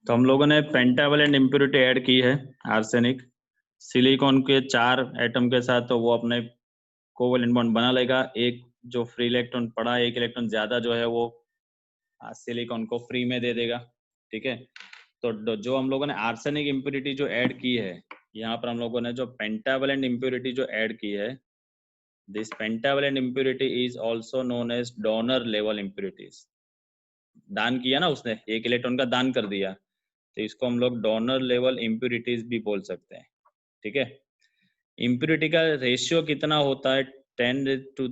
तो हम लोगों ने पेंटावेलेंट इम्प्योरिटी ऐड की है आर्सेनिक सिलिकॉन के 4 एटम के साथ, तो वो अपने कोवेलेंट बॉन्ड बना लेगा। एक जो फ्री इलेक्ट्रॉन पड़ा, एक इलेक्ट्रॉन ज्यादा जो है वो सिलिकॉन को फ्री में दे देगा। ठीक है, तो जो हम लोगों ने आर्सेनिक इम्प्योरिटी जो ऐड की है, यहाँ पर हम लोगों ने जो पेंटावेलेंट इम्प्योरिटी जो ऐड की है, this pentavalent impurity is also known as donor level impurities. दान किया ना उसने, एक इलेक्ट्रॉन का दान कर दिया, तो इसको हम लोग डोनर लेवल इम्प्योरिटीज भी बोल सकते हैं। ठीक है, इम्प्योरिटी का रेशियो कितना होता है? 10⁻⁶ टू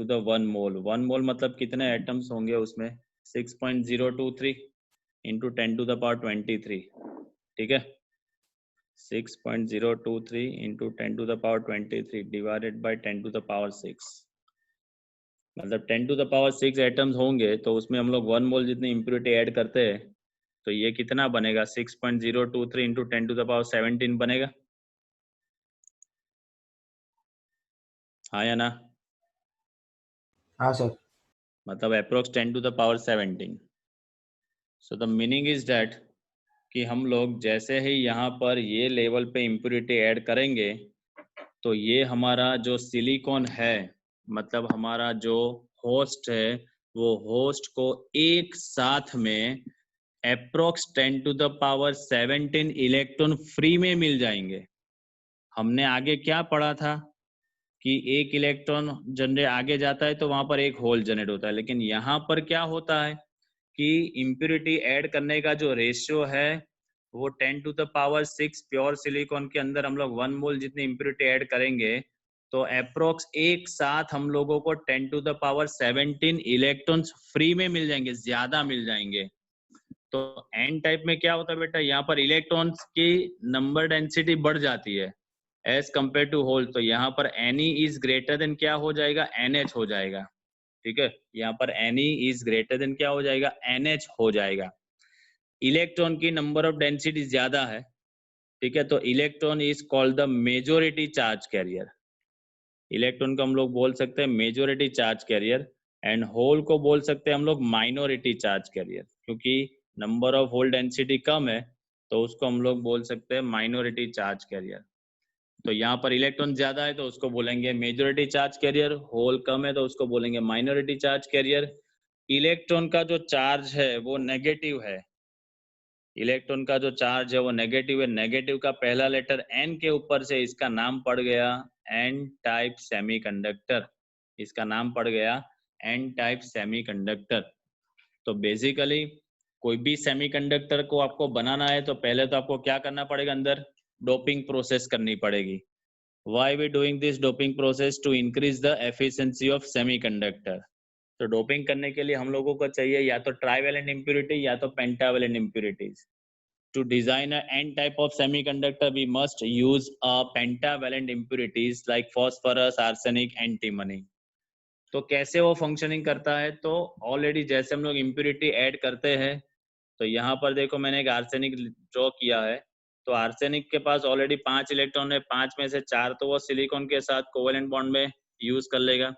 द 1 मोल। 1 मोल मतलब कितने एटम्स होंगे उसमें? 6.023 इंटू 10⁻23। ठीक है, 6.023 इंटू 10⁻23 डिवाइडेड बाई 10⁻6, मतलब 10⁻6 एटम्स होंगे, तो उसमें हम लोग 1 मोल जितनी इम्प्योरिटी ऐड करते हैं, तो ये कितना बनेगा? 6.023 इंटू 10⁻17 बनेगा। हाँ या ना? हाँ सर। मतलब approx 10⁻17। So the meaning is that कि हम लोग जैसे ही यहाँ पर ये लेवल पे इम्प्योरिटी ऐड करेंगे, तो ये हमारा जो सिलिकॉन है, मतलब हमारा जो होस्ट है, वो होस्ट को एक साथ में अप्रोक्स 10⁻17 इलेक्ट्रॉन फ्री में मिल जाएंगे। हमने आगे क्या पढ़ा था कि एक इलेक्ट्रॉन जनरेट आगे जाता है तो वहां पर एक होल जनरेट होता है, लेकिन यहाँ पर क्या होता है कि इम्प्योरिटी ऐड करने का जो रेशियो है वो 10⁻6 प्योर सिलिकॉन के अंदर हम लोग 1 मोल जितनी इम्प्योरिटी ऐड करेंगे, तो अप्रोक्स एक साथ हम लोगों को 10⁻17 इलेक्ट्रॉन्स फ्री में मिल जाएंगे, ज्यादा मिल जाएंगे। तो एन टाइप में क्या होता है बेटा, यहाँ पर इलेक्ट्रॉन्स की नंबर डेंसिटी बढ़ जाती है एज कंपेयर टू होल। तो यहाँ पर Ni इज ग्रेटर देन क्या हो जाएगा? NH हो जाएगा। ठीक है, यहाँ पर Ni इज ग्रेटर देन क्या हो जाएगा? NH हो जाएगा। इलेक्ट्रॉन की नंबर ऑफ डेंसिटी ज्यादा है। ठीक है, तो electron is called the majority charge carrier. Electron को हम लोग बोल सकते हैं majority charge carrier, and hole को बोल सकते हैं हम लोग माइनॉरिटी चार्ज कैरियर, क्योंकि नंबर ऑफ होल डेंसिटी कम है तो उसको हम लोग बोल सकते हैं माइनॉरिटी चार्ज कैरियर। तो यहाँ पर इलेक्ट्रॉन ज्यादा है तो उसको बोलेंगे मेजॉरिटी चार्ज कैरियर, होल कम है तो उसको बोलेंगे माइनॉरिटी चार्ज कैरियर। इलेक्ट्रॉन का जो चार्ज है वो नेगेटिव है, इलेक्ट्रॉन का जो चार्ज है वो नेगेटिव है। नेगेटिव का पहला लेटर N के ऊपर से इसका नाम पड़ गया N टाइप सेमीकंडक्टर। इसका नाम पड़ गया N टाइप सेमीकंडक्टर। तो बेसिकली कोई भी सेमीकंडक्टर को आपको बनाना है तो पहले तो आपको क्या करना पड़ेगा? अंदर डोपिंग प्रोसेस करनी पड़ेगी। Why we doing this doping process? To increase the efficiency of semiconductor। तो डोपिंग करने के लिए हम लोगों को चाहिए या तो ट्राइवेलेंट इम्प्योरिटी या तो pentavalent impurities. To design a N type of semiconductor, we must use a pentavalent impurities like phosphorus, arsenic, antimony। तो कैसे वो फंक्शनिंग करता है? तो ऑलरेडी जैसे हम लोग इम्प्योरिटी ऐड करते हैं, तो यहाँ पर देखो मैंने एक आर्सेनिक ड्रॉ किया है। तो आर्सेनिक के पास ऑलरेडी 5 इलेक्ट्रॉन है, 5 में से 4 तो वो सिलिकॉन के साथ कोवेलेंट बॉन्ड में यूज कर लेगा,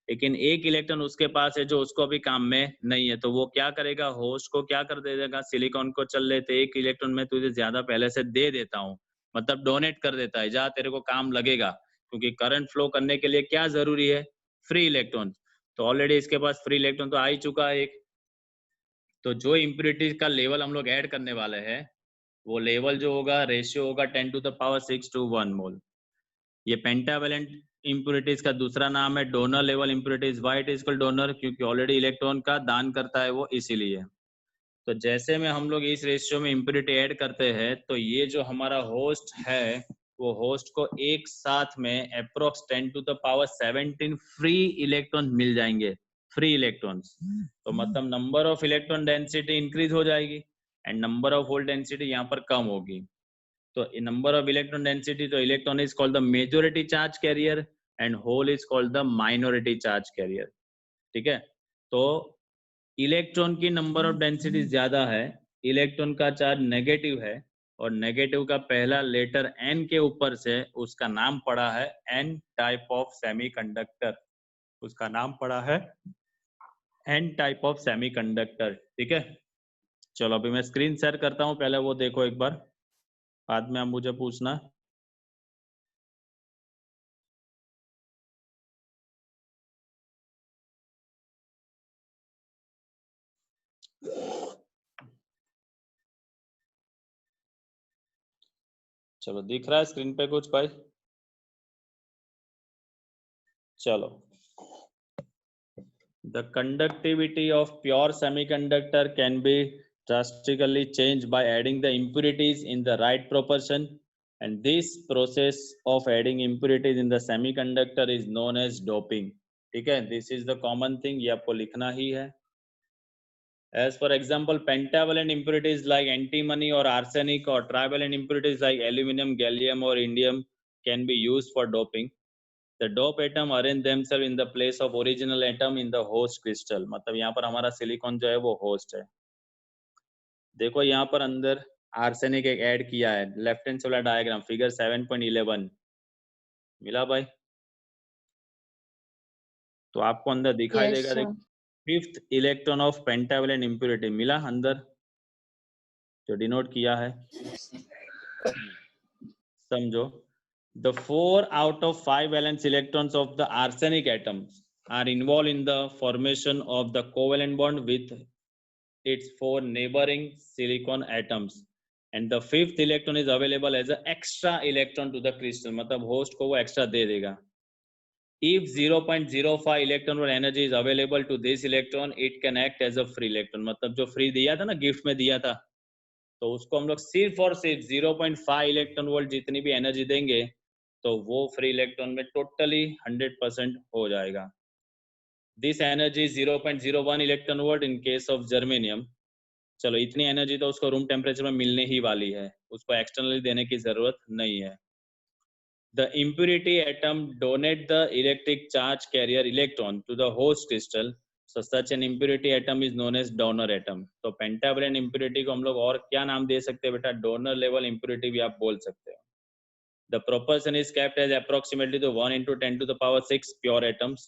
लेकिन एक इलेक्ट्रॉन उसके पास है जो उसको अभी काम में नहीं है। तो वो क्या करेगा? होस्ट को क्या कर देगा? सिलिकॉन को, चल लेते एक इलेक्ट्रॉन में तुझे ज्यादा पहले से दे देता हूँ, मतलब डोनेट कर देता है, जा तेरे को काम लगेगा। क्योंकि करंट फ्लो करने के लिए क्या जरूरी है? Free electron. तो ऑलरेडी इसके पास फ्री इलेक्ट्रॉन तो आ ही चुका है एक। तो जो इम्प्योरिटी का लेवल हम लोग ऐड करने वाले हैं, वो लेवल जो होगा, रेशियो होगा 10⁻6 to 1 मोल। ये पेंटावेलेंट इम्प्योरिटीज का दूसरा नाम है donor level impurities. Why it is called donor? क्योंकि ऑलरेडी इलेक्ट्रॉन का दान करता है वो, इसीलिए। तो जैसे में हम लोग इस रेशियो में इम्प्योरिटी ऐड करते हैं, तो ये जो हमारा होस्ट है, वो होस्ट को एक साथ में अप्रोक्स 10⁻17 फ्री इलेक्ट्रॉन मिल जाएंगे, फ्री इलेक्ट्रॉन्स। तो मतलब number of electron density increase हो जाएगी and number of hole density यहाँ पर कम होगी। तो नंबर ऑफ इलेक्ट्रॉन डेंसिटी, तो electron is called the majority charge carrier and hole is called the minority charge carrier. ठीक है, तो इलेक्ट्रॉन की नंबर ऑफ डेंसिटी ज्यादा है, इलेक्ट्रॉन का चार्ज नेगेटिव है, और नेगेटिव का पहला लेटर N के ऊपर से उसका नाम पड़ा है N टाइप ऑफ सेमीकंडक्टर। उसका नाम पड़ा है N टाइप ऑफ सेमीकंडक्टर। ठीक है, चलो अभी मैं स्क्रीन शेयर करता हूँ, पहले वो देखो एक बार, बाद में आप मुझे पूछना। चलो दिख रहा है स्क्रीन पे कुछ भाई? चलो, the conductivity of pure semiconductor can be drastically changed by adding the impurities in the right proportion, and this process of adding impurities in the semiconductor is known as doping. ठीक है, this is the common thing, ये आपको लिखना ही है। As for example, pentavalent impurities like antimony or arsenic or trivalent impurities like aluminum, gallium or indium can be used for doping. The dope atom arrange themselves in the place of original atom in the host crystal. मतलब यहाँ पर हमारा silicon जो है वो host है। देखो यहाँ पर अंदर आर्सेनिक एक ऐड किया है, लेफ्ट हैंड से वाला डायग्राम फिगर 7.11 मिला भाई? तो आपको अंदर दिखाई Yes, देगा, sir. Fifth electron of pentavalent impurity मिला अंदर जो डिनोट किया है। समझो, the 4 out of 5 valence electrons of the arsenic atoms are involved in the formation of the covalent bond with its 4 neighboring silicon atoms, and the 5th electron is available as an extra electron to the crystal. मतलब host को वो extra दे देगा। If 0.05 electron or energy is available to this electron, it can act as a free electron. मतलब जो free दिया था ना, gift में दिया था, तो उसको हम लोग सिर्फ और सिर्फ 0.5 इलेक्ट्रॉन वोल्ट जितनी भी एनर्जी देंगे तो वो फ्री इलेक्ट्रॉन में टोटली 100% हो जाएगा। This energy 0.01 electron volt in case of germanium. चलो इतनी एनर्जी तो उसको रूम टेम्परेचर में मिलने ही वाली है, उसको एक्सटर्नली देने की जरूरत नहीं है। The impurity atom donate the electric charge carrier electron to the host crystal. So such an impurity atom is known as donor atom. तो पेंटावलेंट impurity को हम लोग और क्या नाम दे सकते हैं बेटा? डोनर लेवल impurity भी आप बोल सकते हो। The proportion is kept as approximately to 1 into 10 to the power 6 pure atoms.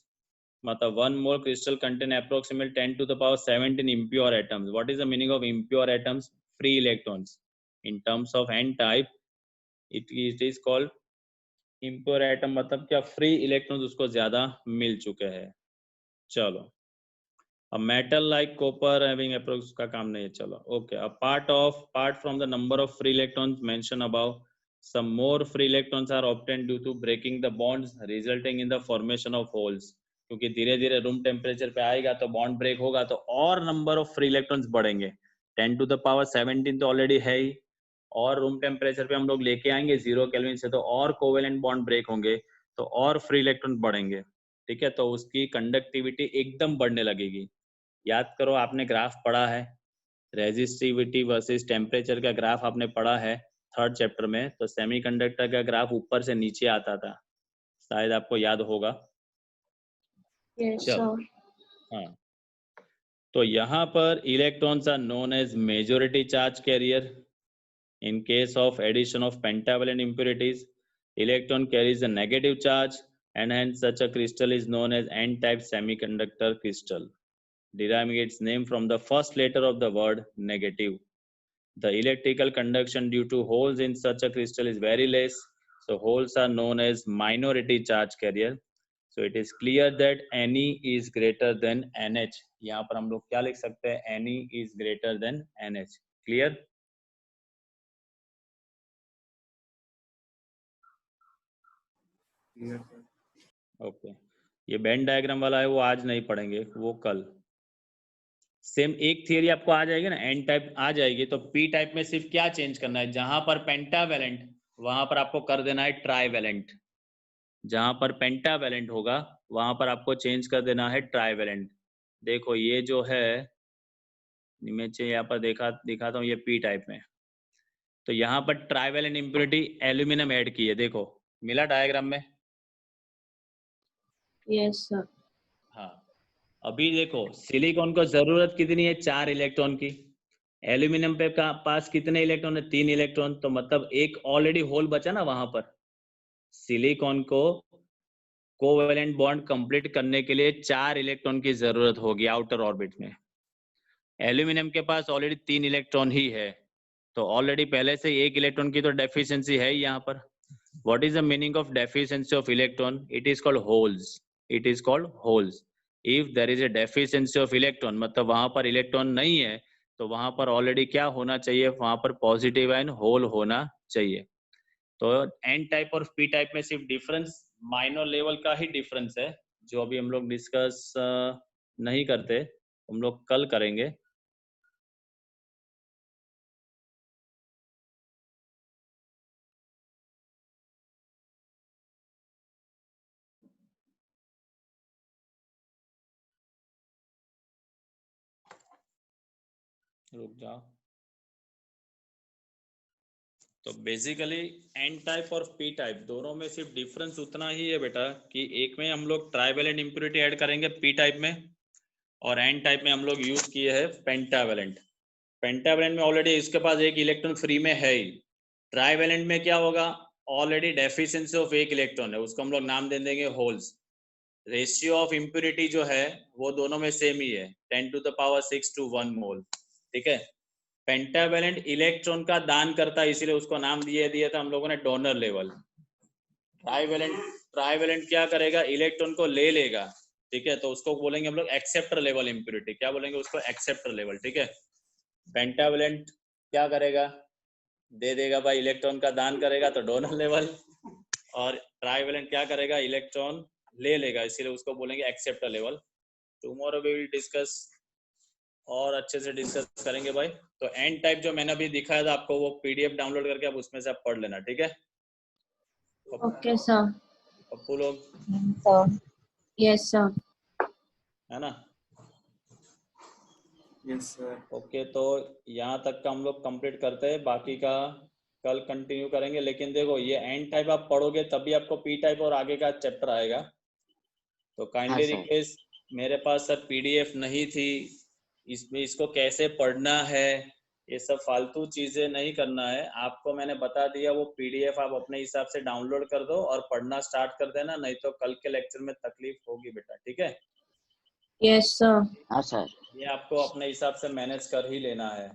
मतलब 1 mole crystal contain approximately 10 to the power 17 impure atoms. What is the meaning of impure atoms? Free electrons. In terms of n type, it is called impure atom, मतलब क्या? Free electrons उसको ज्यादा मिल चुके हैं। चलो, a metal like copper having approx का काम नहीं है। चलो okay, apart from the number of free electrons mention above, some more free electrons are obtained due to breaking the bonds resulting in the formation of holes. क्योंकि धीरे धीरे room temperature पे आएगा तो बॉन्ड ब्रेक होगा तो और number of free electrons बढ़ेंगे। 10 to the power 17 तो ऑलरेडी है ही, और रूम टेम्परेचर पे हम लोग लेके आएंगे 0 केल्विन से तो और कोवेलेंट बॉन्ड ब्रेक होंगे तो और फ्री इलेक्ट्रॉन बढ़ेंगे। ठीक है, तो उसकी कंडक्टिविटी एकदम बढ़ने लगेगी। याद करो, आपने ग्राफ पढ़ा है, रेजिस्टिविटी वर्सेस टेम्परेचर का ग्राफ आपने पढ़ा है 3rd चैप्टर में। तो सेमीकंडक्टर का ग्राफ ऊपर से नीचे आता था, शायद आपको याद होगा। Yes, चलो, sir. हाँ, तो यहाँ पर electrons are known as majority charge carrier. In case of addition of pentavalent impurities, electron carries a negative charge and hence such a crystal is known as n-type semiconductor crystal, deriving its name from the first letter of the word negative. The electrical conduction due to holes in such a crystal is very less, so holes are known as minority charge carrier. So it is clear that Ne is greater than NH. यहाँ पर हम लोग क्या लिख सकते हैं? Ne is greater than NH. Clear? Okay, ये Ben diagram वाला है वो आज नहीं पढ़ेंगे, वो कल। सेम एक थियरी आपको आ जाएगी ना, एन टाइप आ जाएगी, तो पी टाइप में सिर्फ क्या चेंज करना है? जहां पर पेंटावेलेंट वहां पर आपको कर देना है ट्राईवेलेंट। जहां पर पेंटावेलेंट होगा वहां पर आपको चेंज कर देना है ट्राईवेलेंट। देखो ये जो है इमेज यहाँ पर दिखाता हूँ, ये पी टाइप में। तो यहाँ पर ट्राईवेलेंट इम्प्योरिटी एल्यूमिनियम ऐड की है, देखो मिला डायग्राम में। Yes, sir. हाँ, अभी देखो सिलिकॉन को जरूरत कितनी है? 4 इलेक्ट्रॉन की। एल्यूमिनियम पे का पास कितने इलेक्ट्रॉन है? 3 इलेक्ट्रॉन। तो मतलब एक ऑलरेडी होल बचा ना वहां पर। सिलिकॉन को कोवेलेंट बॉन्ड कंप्लीट करने के लिए 4 इलेक्ट्रॉन की जरूरत होगी आउटर ऑर्बिट में। एल्यूमिनियम के पास ऑलरेडी 3 इलेक्ट्रॉन ही है, तो ऑलरेडी पहले से 1 इलेक्ट्रॉन की तो डेफिशिएंसी है यहाँ पर। What is the meaning of deficiency of electron? It is called holes, it is called holes. If there is a deficiency of electron, मतलब वहां पर इलेक्ट्रॉन नहीं है, तो वहां पर ऑलरेडी क्या होना चाहिए? वहां पर पॉजिटिव आयन होल होना चाहिए। तो एन टाइप और पी टाइप में सिर्फ डिफरेंस माइनर लेवल का ही डिफरेंस है, जो अभी हम लोग डिस्कस नहीं करते, हम लोग कल करेंगे। रुक जाओ। तो बेसिकली एन टाइप और पी टाइप दोनों में सिर्फ डिफरेंस उतना ही है बेटा कि एक में हम लोग ट्राइवेलेंट इम्प्योरिटी ऐड करेंगे पी टाइप में, और एन टाइप में हम लोग यूज किए हैं पेंटावेलेंट। पेंटावेलेंट में ऑलरेडी इसके पास एक इलेक्ट्रॉन फ्री में है ही। ट्राइवेलेंट में क्या होगा? ऑलरेडी डेफिशिएंसी ऑफ एक इलेक्ट्रॉन है, उसको हम लोग नाम दे देंगे होल्स। रेशियो ऑफ इम्प्योरिटी जो है वो दोनों में सेम ही है, 10⁻⁶ to 1 मोल। ठीक है। पेंटावेलेंट इलेक्ट्रॉन का दान करता है, इसीलिए उसको नाम दिया था हम लोगों ने डोनर लेवल। ट्राइवेलेंट क्या करेगा? इलेक्ट्रॉन को ले लेगा। ठीक है, तो उसको बोलेंगे हम लोग एक्सेप्टर लेवल इम्प्योरिटी। क्या बोलेंगे उसको? Acceptor level. ठीक है। पेंटावेलेंट क्या करेगा? दे देगा भाई, इलेक्ट्रॉन का दान करेगा तो डोनर लेवल। और ट्राइवेलेंट क्या करेगा? इलेक्ट्रॉन ले लेगा, इसीलिए उसको बोलेंगे acceptor level. Tomorrow we will discuss और अच्छे से डिस्कस करेंगे भाई। तो एन टाइप जो मैंने अभी दिखाया था आपको, वो पीडीएफ डाउनलोड करके आप उसमें से आप पढ़ लेना। ठीक है। Okay, sir. पप्पू लोग Sir. Yes, sir. है ना? Yes sir. ओके, तो यहाँ तक का हम लोग कंप्लीट करते हैं, बाकी का कल कंटिन्यू करेंगे। लेकिन देखो, ये एन टाइप आप पढ़ोगे तभी आपको पी टाइप और आगे का चैप्टर आएगा। तो काइंडली रिक्वेस्ट, मेरे पास सर पीडीएफ नहीं थी, इसमें इसको कैसे पढ़ना है, ये सब फालतू चीजें नहीं करना है। आपको मैंने बता दिया, वो पीडीएफ आप अपने हिसाब से डाउनलोड कर दो और पढ़ना स्टार्ट कर देना, नहीं तो कल के लेक्चर में तकलीफ होगी बेटा। ठीक है। Yes, sir. हाँ सर। ये आपको अपने हिसाब से मैनेज कर ही लेना है।